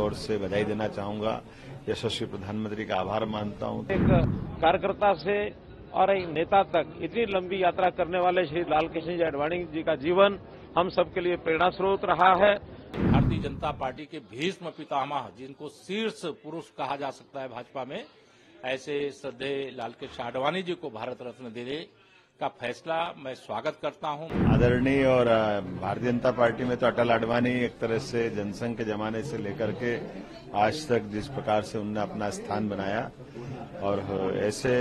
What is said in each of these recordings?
ओर से बधाई देना चाहूंगा। यशस्वी प्रधानमंत्री का आभार मानता हूं। एक कार्यकर्ता से और एक नेता तक इतनी लंबी यात्रा करने वाले श्री लालकृष्ण जी आडवाणी जी का जीवन हम सबके लिए प्रेरणा स्रोत रहा है। भारतीय जनता पार्टी के भीष्म पितामह, जिनको शीर्ष पुरुष कहा जा सकता है भाजपा में, ऐसे श्रद्धेय लालकृष्ण आडवाणी जी को भारत रत्न देने का फैसला मैं स्वागत करता हूं। आदरणीय और भारतीय जनता पार्टी में तो अटल आडवाणी एक तरह से जनसंघ के जमाने से लेकर के आज तक जिस प्रकार से उन्होंने अपना स्थान बनाया, और ऐसे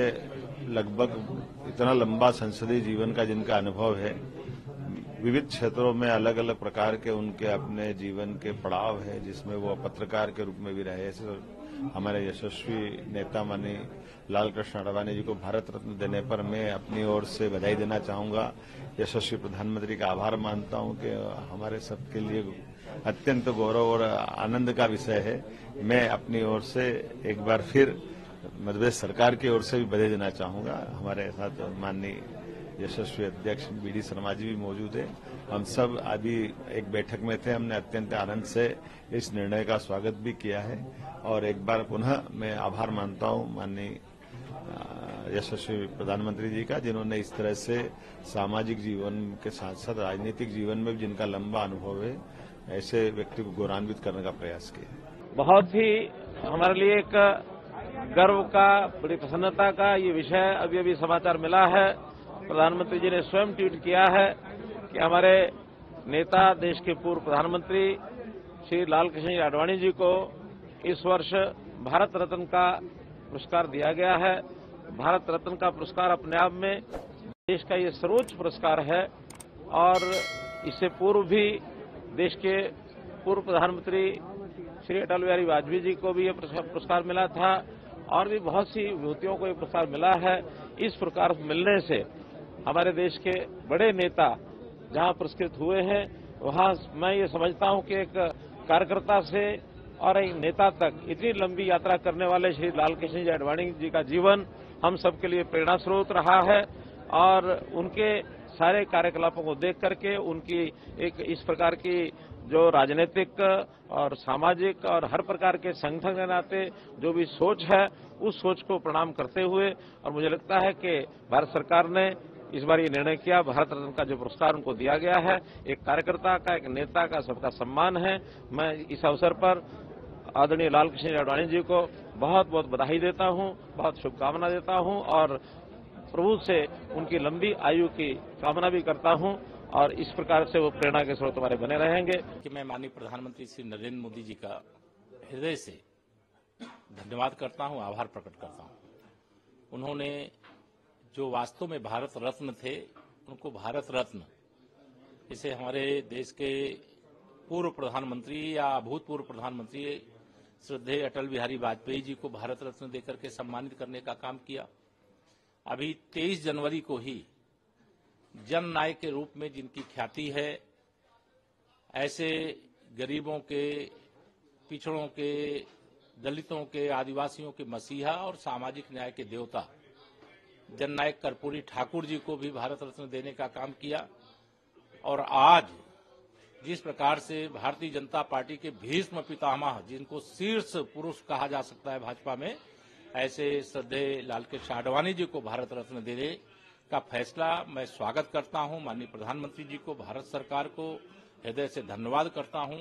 लगभग इतना लंबा संसदीय जीवन का जिनका अनुभव है, विविध क्षेत्रों में अलग अलग प्रकार के उनके अपने जीवन के पड़ाव है, जिसमें वो पत्रकार के रूप में भी रहे। ऐसे हमारे यशस्वी नेता माननीय लालकृष्ण आडवाणी जी को भारत रत्न देने पर मैं अपनी ओर से बधाई देना चाहूंगा। यशस्वी प्रधानमंत्री का आभार मानता हूं कि हमारे सबके लिए अत्यंत गौरव और आनंद का विषय है। मैं अपनी ओर से एक बार फिर मध्य प्रदेश सरकार की ओर से भी बधाई देना चाहूंगा। हमारे साथ माननीय यशस्वी अध्यक्ष बी.डी. शर्मा जी भी मौजूद है। हम सब अभी एक बैठक में थे, हमने अत्यंत आनंद से इस निर्णय का स्वागत भी किया है, और एक बार पुनः मैं आभार मानता हूं माननीय यशस्वी प्रधानमंत्री जी का, जिन्होंने इस तरह से सामाजिक जीवन के साथ साथ राजनीतिक जीवन में भी जिनका लंबा अनुभव है, ऐसे व्यक्ति को गौरवान्वित करने का प्रयास किया। बहुत ही हमारे लिए एक गर्व का, बड़ी प्रसन्नता का ये विषय अभी अभी समाचार मिला है। प्रधानमंत्री जी ने स्वयं ट्वीट किया है कि हमारे नेता, देश के पूर्व प्रधानमंत्री श्री लालकृष्ण आडवाणी जी को इस वर्ष भारत रत्न का पुरस्कार दिया गया है। भारत रत्न का पुरस्कार अपने आप में देश का ये सर्वोच्च पुरस्कार है, और इससे पूर्व भी देश के पूर्व प्रधानमंत्री श्री अटल बिहारी वाजपेयी जी को भी ये पुरस्कार मिला था, और भी बहुत सी विभूतियों को ये पुरस्कार मिला है। इस प्रकार मिलने से हमारे देश के बड़े नेता जहां पुरस्कृत हुए हैं, वहां मैं ये समझता हूं कि एक कार्यकर्ता से और एक नेता तक इतनी लंबी यात्रा करने वाले श्री लालकृष्ण जी आडवाणी जी का जीवन हम सबके लिए प्रेरणा स्रोत रहा है, और उनके सारे कार्यकलापों को देख करके उनकी एक इस प्रकार की जो राजनीतिक और सामाजिक और हर प्रकार के संगठन के नाते जो भी सोच है, उस सोच को प्रणाम करते हुए, और मुझे लगता है कि भारत सरकार ने इस बार ये निर्णय किया, भारत रत्न का जो पुरस्कार उनको दिया गया है, एक कार्यकर्ता का, एक नेता का, सबका सम्मान है। मैं इस अवसर पर आदरणीय लालकृष्ण आडवाणी जी को बहुत बहुत बधाई देता हूं, बहुत शुभकामना देता हूं, और प्रभु से उनकी लंबी आयु की कामना भी करता हूं, और इस प्रकार से वो प्रेरणा के स्रोत हमारे बने रहेंगे। कि मैं माननीय प्रधानमंत्री श्री नरेंद्र मोदी जी का हृदय से धन्यवाद करता हूं, आभार प्रकट करता हूं। उन्होंने जो वास्तव में भारत रत्न थे, उनको भारत रत्न, इसे हमारे देश के पूर्व प्रधानमंत्री या भूतपूर्व प्रधानमंत्री श्रद्धेय अटल बिहारी वाजपेयी जी को भारत रत्न देकर के सम्मानित करने का काम किया। अभी 23 जनवरी को ही जननायक के रूप में जिनकी ख्याति है, ऐसे गरीबों के, पिछड़ों के, दलितों के, आदिवासियों के मसीहा और सामाजिक न्याय के देवता जननायक कर्पूरी ठाकुर जी को भी भारत रत्न देने का काम किया। और आज जिस प्रकार से भारतीय जनता पार्टी के भीष्म पितामह, जिनको शीर्ष पुरुष कहा जा सकता है भाजपा में, ऐसे श्रद्धेय लालकृष्ण आडवाणी जी को भारत रत्न देने का फैसला मैं स्वागत करता हूं। माननीय प्रधानमंत्री जी को, भारत सरकार को हृदय से धन्यवाद करता हूं।